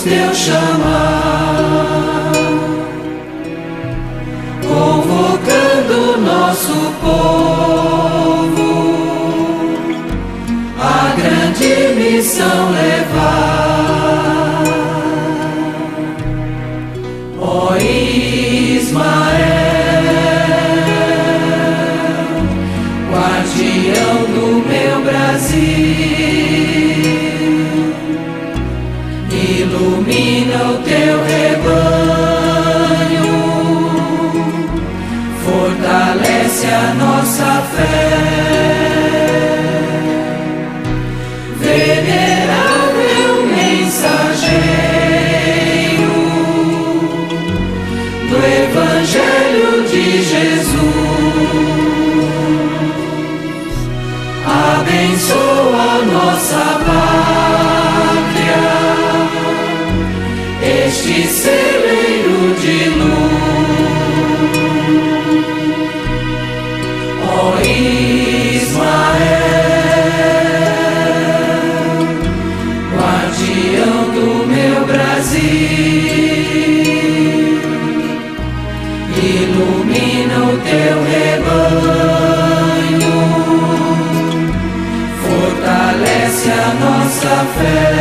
teu chamar, convocando nosso povo a grande missão levar. Ó Ismael, guardião do meu Brasil, ilumina o teu rebanho, fortalece a nossa fé. Venerável mensageiro do Evangelho de Jesus, abençoa nossa pátria, este celeiro de luz. Ó Ismael, guardião do meu Brasil, ilumina o teu rebanho, fortalece a nossa fé.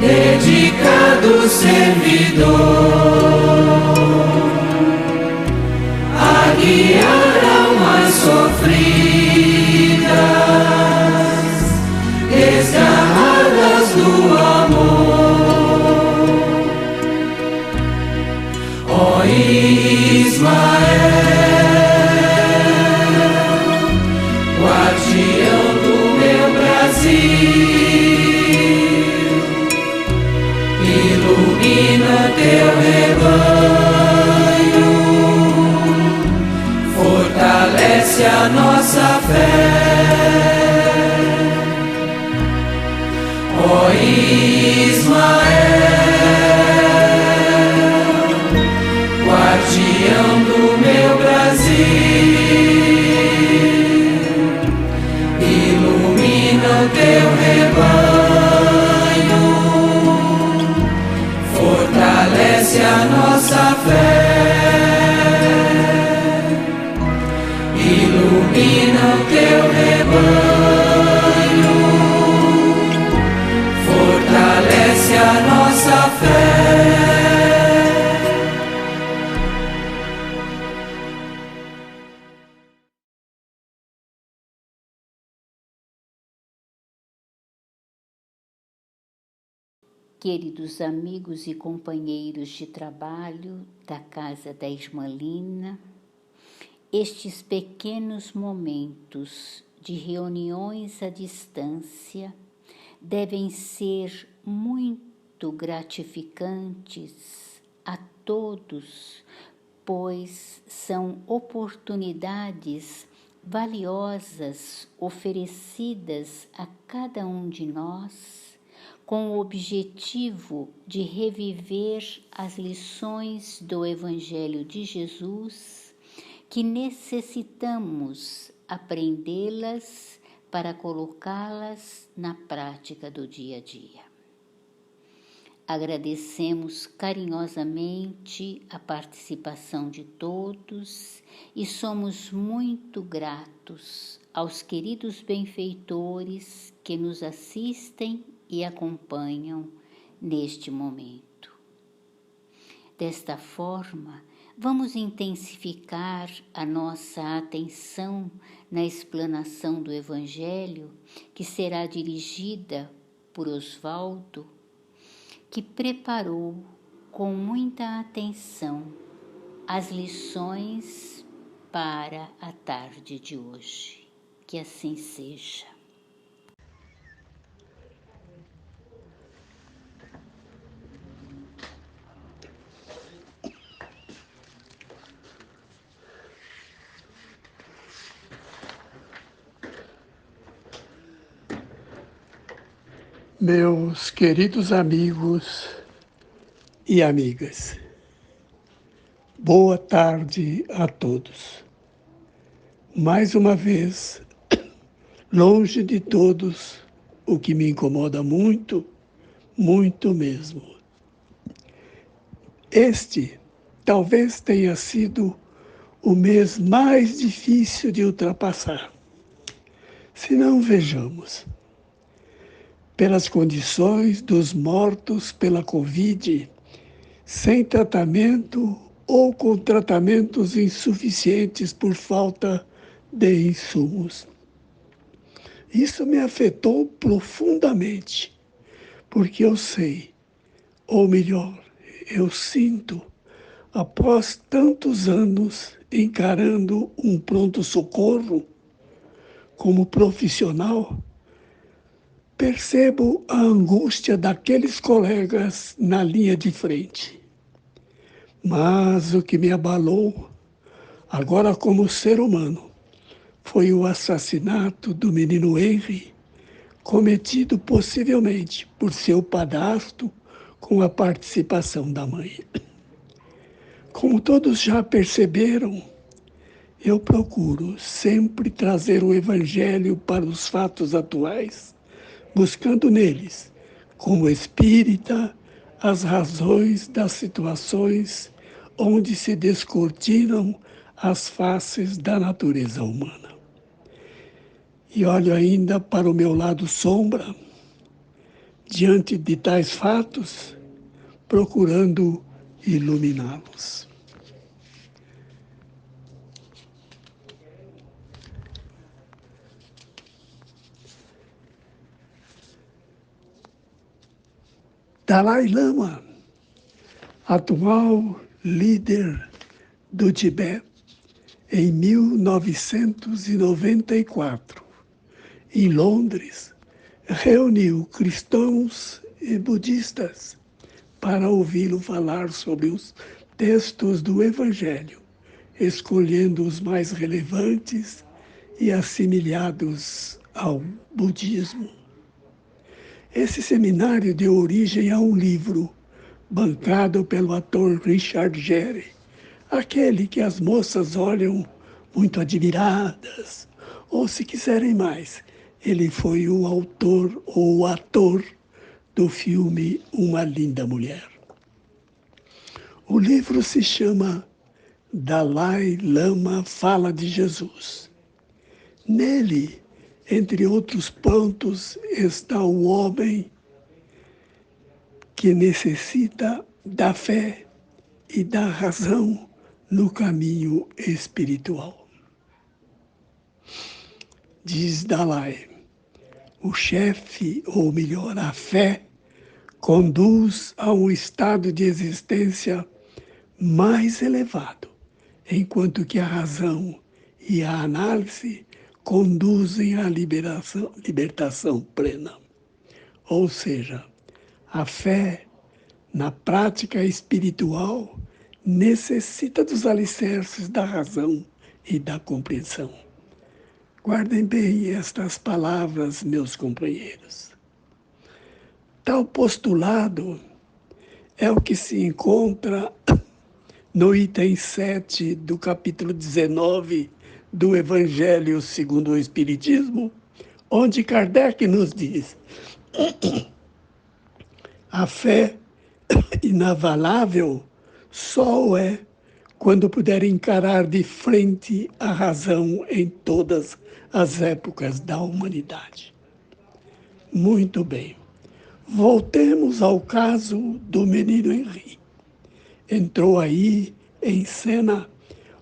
Dedicado servidor a guiar almas sofridas, desgarradas do amor. Ó Ismael, guardião do meu Brasil, ilumina teu rebanho, fortalece a nossa fé. Ó Ismael, guardião do meu Brasil, ilumina o teu rebanho, fortalece a nossa fé. Ilumina o teu rebanho, fortalece a nossa fé. Queridos amigos e companheiros de trabalho da Casa da Irmã Lina, estes pequenos momentos de reuniões à distância devem ser muito gratificantes a todos, pois são oportunidades valiosas oferecidas a cada um de nós, com o objetivo de reviver as lições do Evangelho de Jesus, que necessitamos aprendê-las para colocá-las na prática do dia a dia. Agradecemos carinhosamente a participação de todos e somos muito gratos aos queridos benfeitores que nos assistem e acompanham neste momento. Desta forma, vamos intensificar a nossa atenção na explanação do Evangelho, que será dirigida por Osvaldo, que preparou com muita atenção as lições para a tarde de hoje. Que assim seja. Meus queridos amigos e amigas, boa tarde a todos. Mais uma vez, longe de todos, o que me incomoda muito, muito mesmo. Este talvez tenha sido o mês mais difícil de ultrapassar. Se não, vejamos. Pelas condições dos mortos pela Covid, sem tratamento ou com tratamentos insuficientes por falta de insumos. Isso me afetou profundamente, porque eu sei, ou melhor, eu sinto, após tantos anos encarando um pronto-socorro como profissional, percebo a angústia daqueles colegas na linha de frente. Mas o que me abalou, agora como ser humano, foi o assassinato do menino Henry, cometido possivelmente por seu padrasto com a participação da mãe. Como todos já perceberam, eu procuro sempre trazer o Evangelho para os fatos atuais, buscando neles, como espírita, as razões das situações onde se descortinam as faces da natureza humana. E olho ainda para o meu lado sombra, diante de tais fatos, procurando iluminá-los. Dalai Lama, atual líder do Tibete, em 1994, em Londres, reuniu cristãos e budistas para ouvi-lo falar sobre os textos do Evangelho, escolhendo os mais relevantes e assimilados ao budismo. Esse seminário deu origem a um livro, bancado pelo ator Richard Gere, aquele que as moças olham muito admiradas, ou se quiserem mais, ele foi o autor ou o ator do filme Uma Linda Mulher. O livro se chama Dalai Lama Fala de Jesus. Nele, entre outros pontos, está o homem que necessita da fé e da razão no caminho espiritual. Diz Dalai, o chefe, ou melhor, a fé, conduz a um estado de existência mais elevado, enquanto que a razão e a análise conduzem à libertação plena. Ou seja, a fé, na prática espiritual, necessita dos alicerces da razão e da compreensão. Guardem bem estas palavras, meus companheiros. Tal postulado é o que se encontra no item 7 do capítulo 19 do Evangelho segundo o Espiritismo, onde Kardec nos diz: a fé inabalável só o é quando puder encarar de frente a razão em todas as épocas da humanidade. Muito bem. Voltemos ao caso do menino Henry. Entrou aí em cena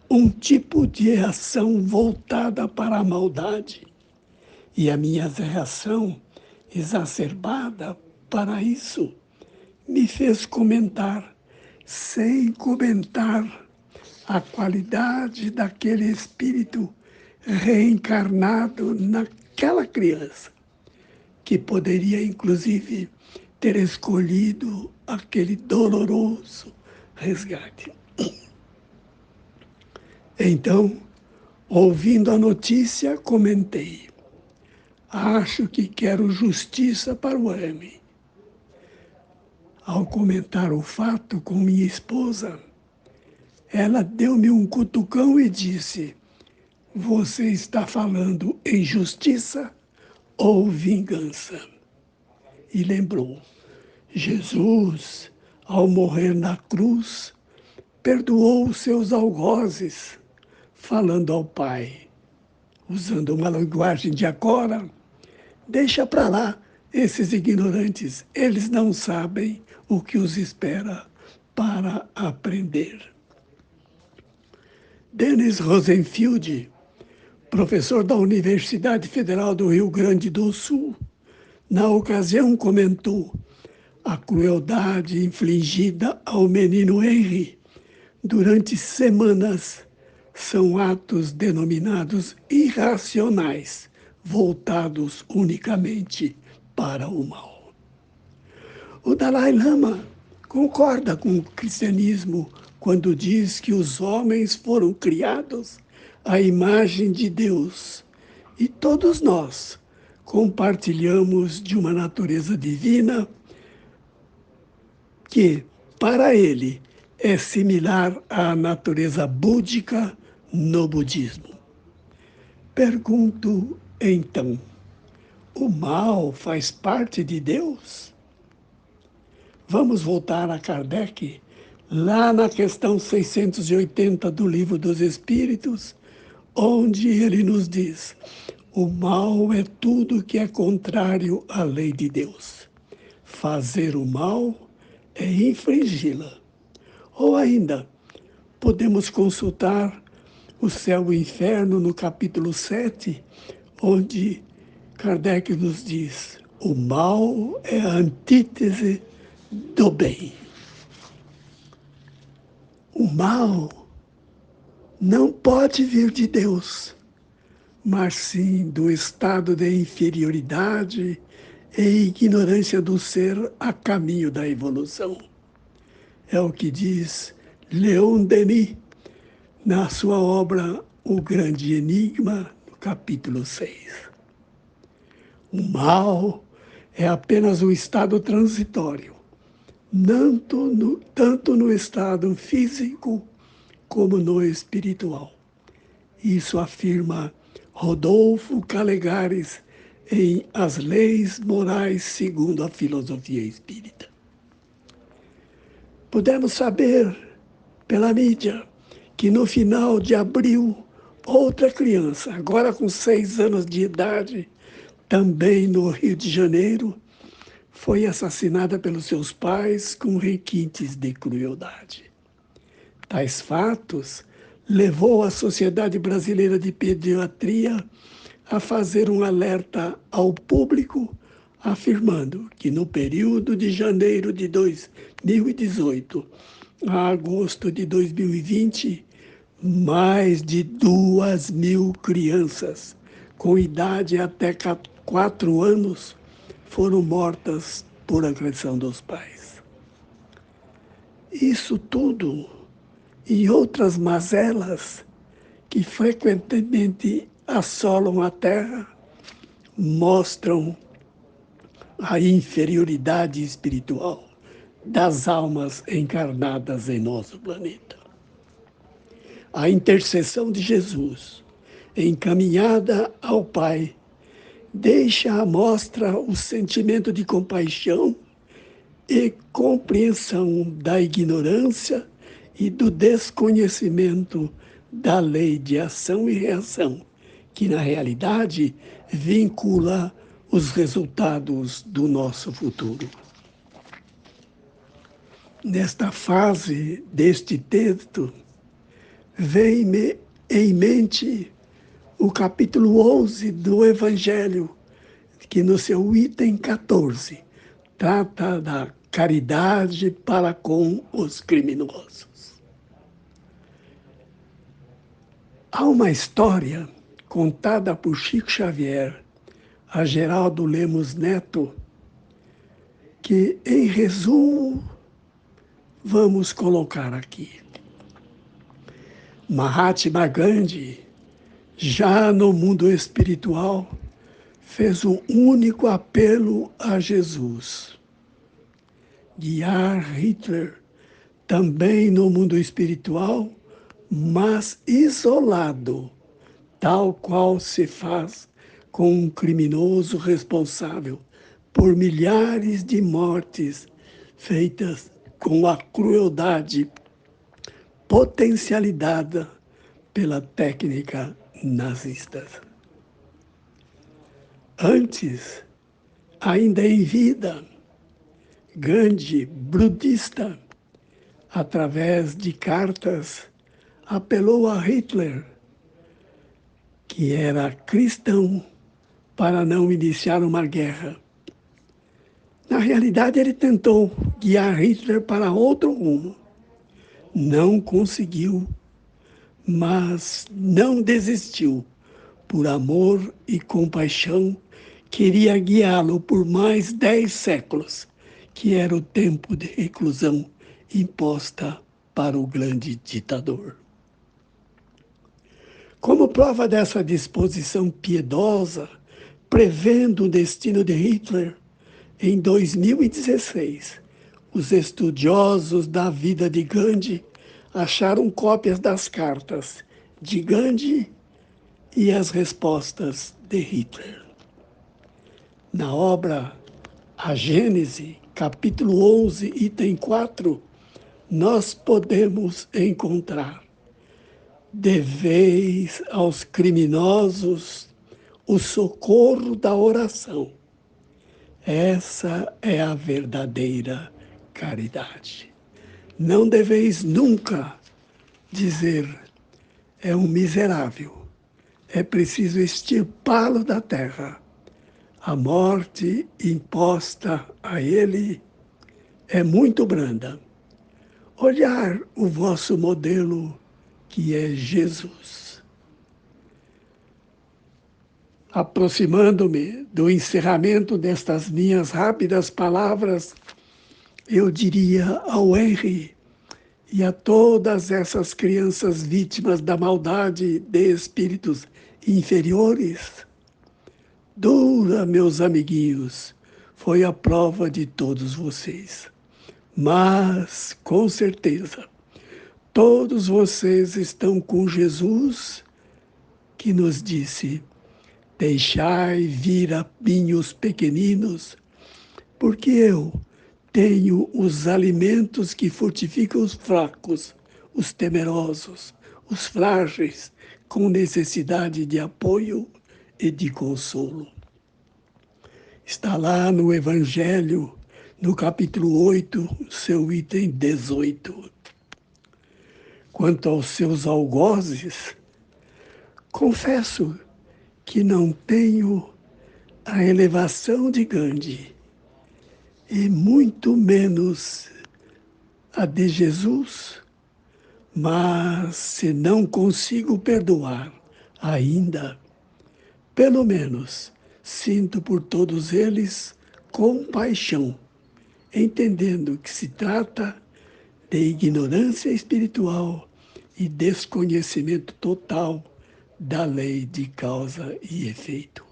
um tipo de reação voltada para a maldade. E a minha reação, exacerbada para isso, me fez comentar, sem comentar, a qualidade daquele espírito reencarnado naquela criança, que poderia, inclusive, ter escolhido aquele doloroso resgate. Então, ouvindo a notícia, comentei: Acho que quero justiça para o homem. Ao comentar o fato com minha esposa, ela deu-me um cutucão e disse: você está falando em justiça ou vingança? E lembrou: Jesus, ao morrer na cruz, perdoou os seus algozes, falando ao Pai, usando uma linguagem de agora: deixa para lá esses ignorantes, eles não sabem o que os espera para aprender. Dennis Rosenfield, professor da Universidade Federal do Rio Grande do Sul, na ocasião comentou: a crueldade infligida ao menino Henry durante semanas são atos denominados irracionais, voltados unicamente para o mal. O Dalai Lama concorda com o cristianismo quando diz que os homens foram criados à imagem de Deus e todos nós compartilhamos de uma natureza divina que, para ele, é similar à natureza búdica no budismo. Pergunto, então, o mal faz parte de Deus? Vamos voltar a Kardec, lá na questão 680 do Livro dos Espíritos, onde ele nos diz: o mal é tudo que é contrário à lei de Deus. Fazer o mal é infringi-la. Ou ainda, podemos consultar o Céu e o Inferno no capítulo 7, onde Kardec nos diz: o mal é a antítese do bem. O mal não pode vir de Deus, mas sim do estado de inferioridade e ignorância do ser a caminho da evolução. É o que diz Leon Denis na sua obra O Grande Enigma, no capítulo 6. O mal é apenas um estado transitório, tanto no estado físico como no espiritual. Isso afirma Rodolfo Calegares em As Leis Morais segundo a Filosofia Espírita. Podemos saber pela mídia que no final de abril, outra criança, agora com 6 anos de idade, também no Rio de Janeiro, foi assassinada pelos seus pais com requintes de crueldade. Tais fatos levou a Sociedade Brasileira de Pediatria a fazer um alerta ao público, afirmando que no período de janeiro de 2018 a agosto de 2020, mais de 2.000 crianças com idade até 4 anos foram mortas por agressão dos pais. Isso tudo e outras mazelas que frequentemente assolam a Terra mostram a inferioridade espiritual das almas encarnadas em nosso planeta. A intercessão de Jesus, encaminhada ao Pai, deixa à mostra o sentimento de compaixão e compreensão da ignorância e do desconhecimento da lei de ação e reação, que na realidade vincula os resultados do nosso futuro. Nesta fase deste texto, vem-me em mente o capítulo 11 do Evangelho, que no seu item 14 trata da caridade para com os criminosos. Há uma história contada por Chico Xavier a Geraldo Lemos Neto, que, em resumo, vamos colocar aqui. Mahatma Gandhi, já no mundo espiritual, fez um único apelo a Jesus: guiar Hitler também no mundo espiritual, mas isolado, tal qual se faz com um criminoso responsável por milhares de mortes feitas com a crueldade potencializada pela técnica nazista. Antes, ainda em vida, Gandhi, budista, através de cartas, apelou a Hitler, que era cristão, para não iniciar uma guerra. Na realidade, ele tentou guiar Hitler para outro rumo. Não conseguiu, mas não desistiu. Por amor e compaixão, queria guiá-lo por mais 10 séculos, que era o tempo de reclusão imposta para o grande ditador. Como prova dessa disposição piedosa, prevendo o destino de Hitler, em 2016, os estudiosos da vida de Gandhi acharam cópias das cartas de Gandhi e as respostas de Hitler. Na obra A Gênese, capítulo 11, item 4, nós podemos encontrar: deveis aos criminosos o socorro da oração. Essa é a verdadeira caridade. Não deveis nunca dizer: é um miserável, é preciso extirpá-lo da terra. A morte imposta a ele é muito branda. Olhar o vosso modelo, que é Jesus. Aproximando-me do encerramento destas minhas rápidas palavras, eu diria ao Henry e a todas essas crianças vítimas da maldade de espíritos inferiores: dura, meus amiguinhos, foi a prova de todos vocês. Mas, com certeza, todos vocês estão com Jesus, que nos disse: deixai vir a mim os pequeninos, porque eu tenho os alimentos que fortificam os fracos, os temerosos, os frágeis, com necessidade de apoio e de consolo. Está lá no Evangelho, no capítulo 8, seu item 18. Quanto aos seus algozes, confesso que não tenho a elevação de Gandhi, e muito menos a de Jesus, mas se não consigo perdoar ainda, pelo menos sinto por todos eles compaixão, entendendo que se trata de ignorância espiritual e desconhecimento total da lei de causa e efeito.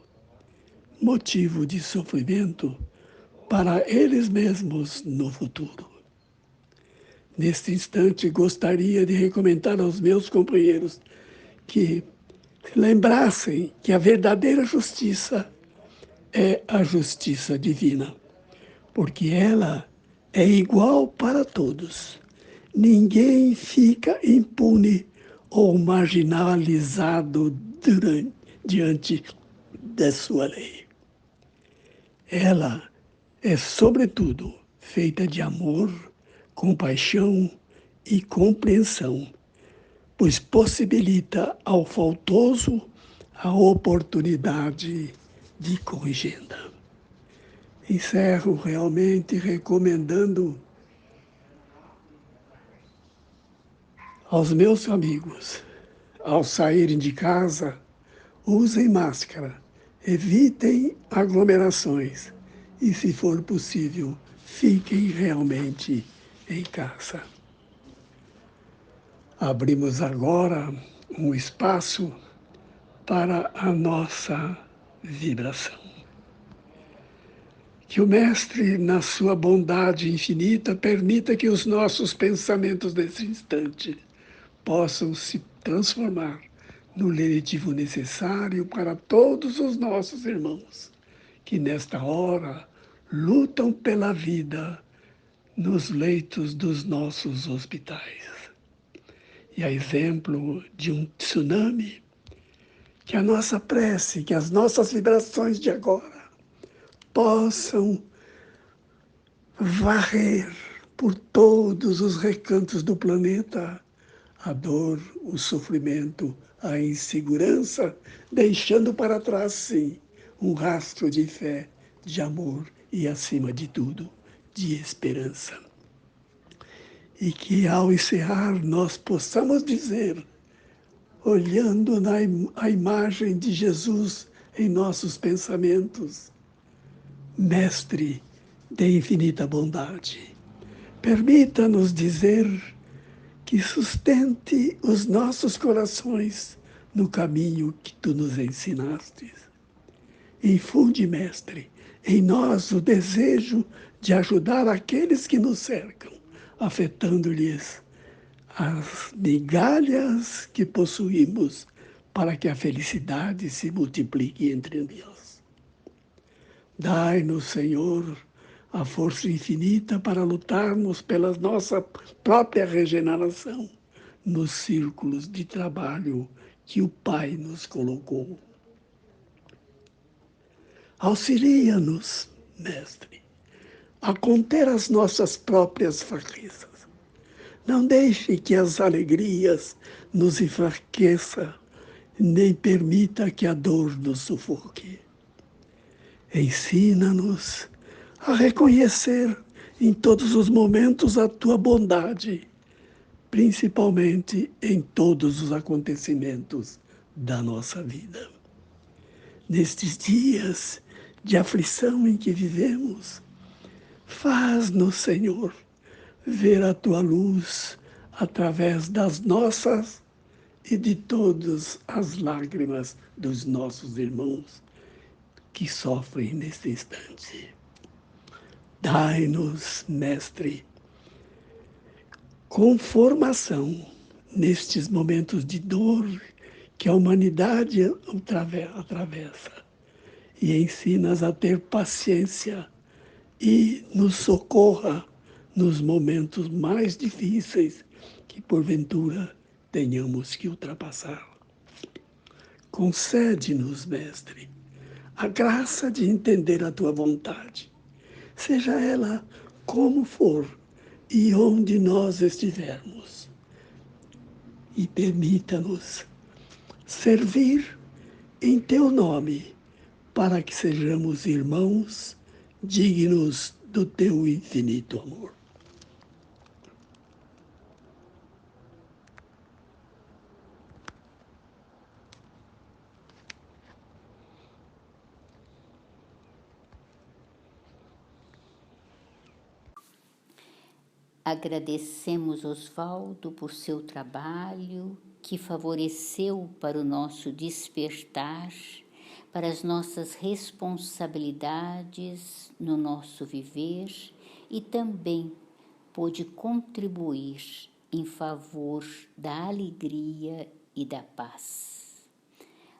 Motivo de sofrimento para eles mesmos no futuro. Neste instante, gostaria de recomendar aos meus companheiros que lembrassem que a verdadeira justiça é a justiça divina, porque ela é igual para todos. Ninguém fica impune ou marginalizado diante da sua lei. Ela é, sobretudo, feita de amor, compaixão e compreensão, pois possibilita ao faltoso a oportunidade de corrigenda. Encerro realmente recomendando aos meus amigos, ao saírem de casa, usem máscara, evitem aglomerações e, se for possível, fiquem realmente em casa. Abrimos agora um espaço para a nossa vibração. Que o Mestre, na sua bondade infinita, permita que os nossos pensamentos nesse instante possam se transformar no lenitivo necessário para todos os nossos irmãos que nesta hora lutam pela vida nos leitos dos nossos hospitais. E a exemplo de um tsunami, que a nossa prece, que as nossas vibrações de agora possam varrer por todos os recantos do planeta a dor, o sofrimento, a insegurança, deixando para trás, sim, um rastro de fé, de amor e, acima de tudo, de esperança. E que, ao encerrar, nós possamos dizer, olhando a imagem de Jesus em nossos pensamentos: Mestre de infinita bondade, permita-nos dizer que sustente os nossos corações no caminho que tu nos ensinaste. Infunde, Mestre, em nós o desejo de ajudar aqueles que nos cercam, afetando-lhes as migalhas que possuímos para que a felicidade se multiplique entre nós. Dai-nos, Senhor, a força infinita para lutarmos pela nossa própria regeneração nos círculos de trabalho que o Pai nos colocou. Auxilia-nos, Mestre, a conter as nossas próprias fraquezas. Não deixe que as alegrias nos enfraqueçam, nem permita que a dor nos sufoque. Ensina-nos a reconhecer em todos os momentos a tua bondade, principalmente em todos os acontecimentos da nossa vida. Nestes dias de aflição em que vivemos, faz-nos, Senhor, ver a tua luz através das nossas e de todas as lágrimas dos nossos irmãos que sofrem neste instante. Dai-nos, Mestre, conformação nestes momentos de dor que a humanidade atravessa e ensina-nos a ter paciência e nos socorra nos momentos mais difíceis que porventura tenhamos que ultrapassar. Concede-nos, Mestre, a graça de entender a tua vontade, seja ela como for e onde nós estivermos. E permita-nos servir em teu nome, para que sejamos irmãos dignos do teu infinito amor. Agradecemos Osvaldo por seu trabalho, que favoreceu para o nosso despertar, para as nossas responsabilidades no nosso viver e também pôde contribuir em favor da alegria e da paz.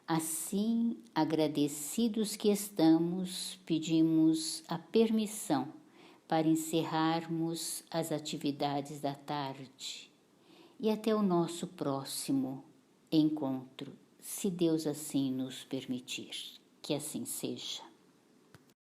Assim, agradecidos que estamos, pedimos a permissão para encerrarmos as atividades da tarde e até o nosso próximo encontro, se Deus assim nos permitir. Que assim seja.